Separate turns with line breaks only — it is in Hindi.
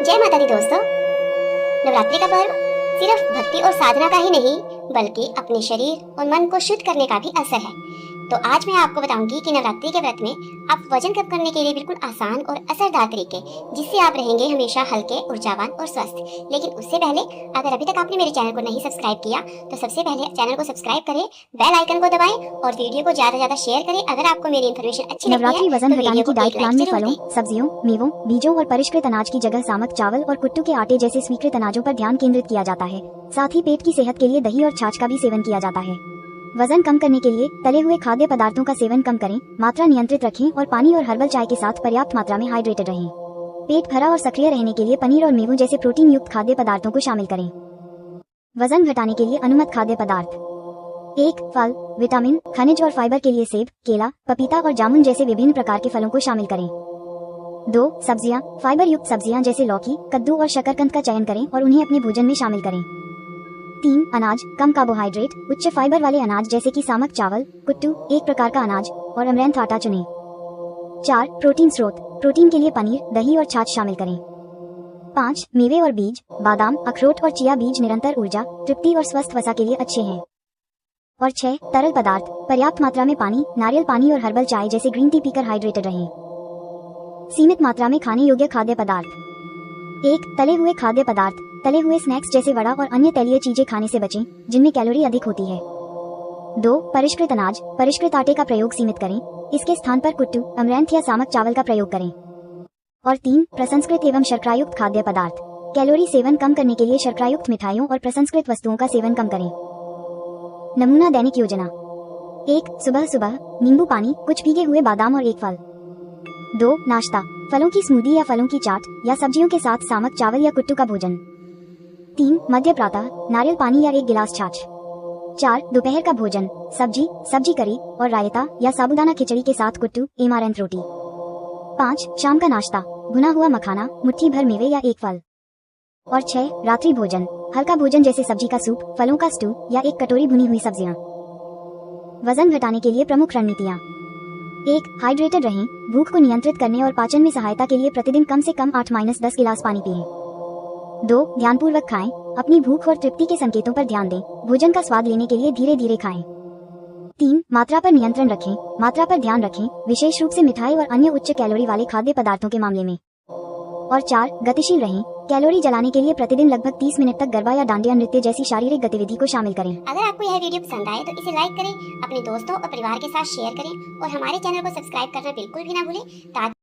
जय माता दी दोस्तों। नवरात्रि का पर्व सिर्फ भक्ति और साधना का ही नहीं बल्कि अपने शरीर और मन को शुद्ध करने का भी अवसर है। तो आज मैं आपको बताऊंगी कि नवरात्रि के व्रत में आप वजन कम करने के लिए बिल्कुल आसान और असरदार तरीके जिससे आप रहेंगे हमेशा हल्के, ऊर्जावान और स्वस्थ। लेकिन उससे पहले अगर अभी तक आपने मेरे चैनल को नहीं सब्सक्राइब किया तो सबसे पहले चैनल को सब्सक्राइब करें, बेल आइकन को दबाएं और वीडियो को ज्यादा ज्यादा शेयर करें। अगर आपको मेरी इन्फॉर्मेशन अच्छी लगती है
नवरात्रि वजन घटाने की डाइट प्लान में फलों,
दें।
सब्जियों, मेवों, बीजों और परिष्कृत अनाज की जगह सामक चावल और कुट्टू के आटे जैसे स्वीकृत अनाजों पर ध्यान केंद्रित किया जाता है। साथ ही पेट की सेहत के लिए दही और छाछ का भी सेवन किया जाता है। वजन कम करने के लिए तले हुए खाद्य पदार्थों का सेवन कम करें, मात्रा नियंत्रित रखें और पानी और हर्बल चाय के साथ पर्याप्त मात्रा में हाइड्रेटेड रहें। पेट भरा और सक्रिय रहने के लिए पनीर और मेवों जैसे प्रोटीन युक्त खाद्य पदार्थों को शामिल करें। वजन घटाने के लिए अनुमत खाद्य पदार्थ: 1. फल, विटामिन, खनिज और फाइबर के लिए सेब, केला, पपीता और जामुन जैसे विभिन्न प्रकार के फलों को शामिल करें। 2. सब्जियां, फाइबर युक्त सब्जियां जैसे लौकी, कद्दू और शकरकंद का चयन करें और उन्हें अपने भोजन में शामिल करें। 3. अनाज, कम कार्बोहाइड्रेट, उच्च फाइबर वाले अनाज जैसे कि सामक चावल, कुट्टू, एक प्रकार का अनाज और अमरैंथ आटा चुनें। 4. प्रोटीन स्रोत, प्रोटीन के लिए पनीर, दही और छाछ शामिल करें। 5. मेवे और बीज, बादाम, अखरोट और चिया बीज निरंतर ऊर्जा, तृप्ति और स्वस्थ वसा के लिए अच्छे हैं। और 6. तरल पदार्थ, पर्याप्त मात्रा में पानी, नारियल पानी और हर्बल चाय जैसे ग्रीन टी पीकर हाइड्रेटेड रहें। सीमित मात्रा में खाने योग्य खाद्य पदार्थ: 1. तले हुए खाद्य पदार्थ, तले हुए स्नैक्स जैसे वड़ा और अन्य तैलीय चीजें खाने से बचें जिनमें कैलोरी अधिक होती है। 2. परिष्कृत अनाज, परिष्कृत आटे का प्रयोग सीमित करें, इसके स्थान पर कुट्टू, अमरैंथ या सामक चावल का प्रयोग करें। और 3. प्रसंस्कृत एवं शर्करायुक्त खाद्य पदार्थ, कैलोरी सेवन कम करने के लिए शर्करायुक्त मिठाइयों और प्रसंस्कृत वस्तुओं का सेवन कम करें। नमूना दैनिक योजना: 1. सुबह सुबह नींबू पानी, कुछ भीगे हुए बादाम और एक फल। 2. नाश्ता, फलों की स्मूदी या फलों की चाट या सब्जियों के साथ सामक चावल या कुट्टू का भोजन। 3. मध्य प्रातः नारियल पानी या एक गिलास छाछ। 4. दोपहर का भोजन, सब्जी करी और रायता या साबूदाना खिचड़ी के साथ कुट्टू, एमारैंथ रोटी। 5. शाम का नाश्ता, भुना हुआ मखाना, मुट्ठी भर मेवे या एक फल। और 6. रात्रि भोजन, हल्का भोजन जैसे सब्जी का सूप, फलों का स्टू या एक कटोरी भुनी हुई सब्जियां। वजन घटाने के लिए प्रमुख रणनीतियां: 1. हाइड्रेटेड रहें, भूख को नियंत्रित करने और पाचन में सहायता के लिए प्रतिदिन कम से कम 8-10 गिलास पानी पिएं। 2. ध्यानपूर्वक खाएं, अपनी भूख और तृप्ति के संकेतों पर ध्यान दें, भोजन का स्वाद लेने के लिए धीरे धीरे खाएं। 3. मात्रा पर नियंत्रण रखें, मात्रा पर ध्यान रखें, विशेष रूप से मिठाई और अन्य उच्च कैलोरी वाले खाद्य पदार्थों के मामले में। और 4. गतिशील रहें, कैलोरी जलाने के लिए प्रतिदिन लगभग 30 मिनट तक गरबा या डांडिया नृत्य जैसी शारीरिक गतिविधि को शामिल करें।
अगर आपको यह वीडियो पसंद आए तो इसे लाइक करें, अपने दोस्तों और परिवार के साथ शेयर करें और हमारे चैनल को सब्सक्राइब करना बिल्कुल भी ना भूलें ताकि